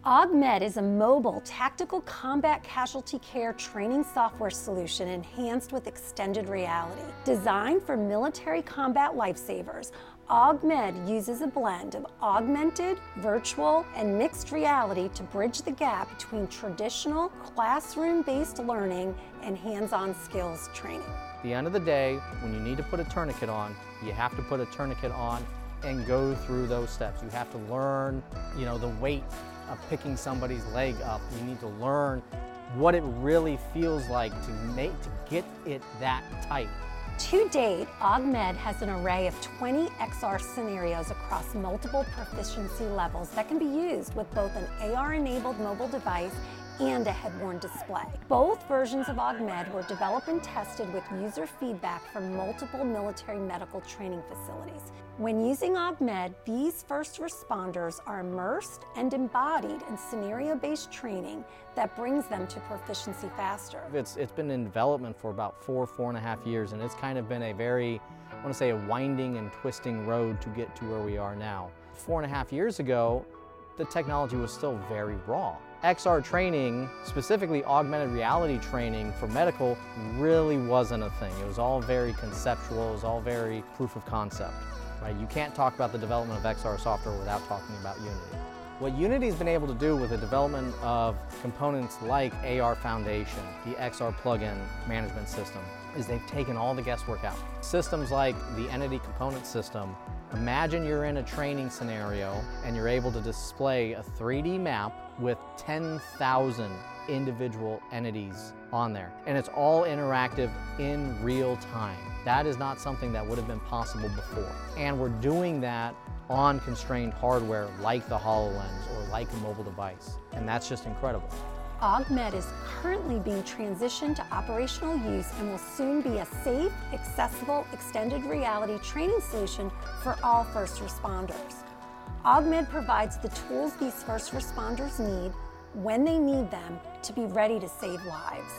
Augmed is a mobile, tactical combat casualty care training software solution enhanced with extended reality. Designed for military combat lifesavers, Augmed uses a blend of augmented, virtual, and mixed reality to bridge the gap between traditional classroom-based learning and hands-on skills training. At the end of the day, when you need to put a tourniquet on, you have to put a tourniquet on and go through those steps. You have to learn, the weight of picking somebody's leg up. You need to learn what it really feels like to get it that tight. To date, Augmed has an array of 20 XR scenarios across multiple proficiency levels that can be used with both an AR-enabled mobile device and a head-worn display. Both versions of Augmed were developed and tested with user feedback from multiple military medical training facilities. When using Augmed, these first responders are immersed and embodied in scenario-based training that brings them to proficiency faster. It's been in development for about 4.5 years, and it's kind of been a very, I want to say, a winding and twisting road to get to where we are now. 4.5 years ago, the technology was still very raw. XR training, specifically augmented reality training for medical, really wasn't a thing. It was all very conceptual, it was all very proof of concept. Right? You can't talk about the development of XR software without talking about Unity. What Unity's been able to do with the development of components like AR Foundation, the XR plugin management system, is they've taken all the guesswork out. Systems like the Entity Component System, imagine you're in a training scenario and you're able to display a 3D map with 10,000 individual entities on there. And it's all interactive in real time. That is not something that would have been possible before. And we're doing that on constrained hardware like the HoloLens or like a mobile device. And that's just incredible. Augmed is currently being transitioned to operational use and will soon be a safe, accessible, extended reality training solution for all first responders. Augmed provides the tools these first responders need when they need them to be ready to save lives.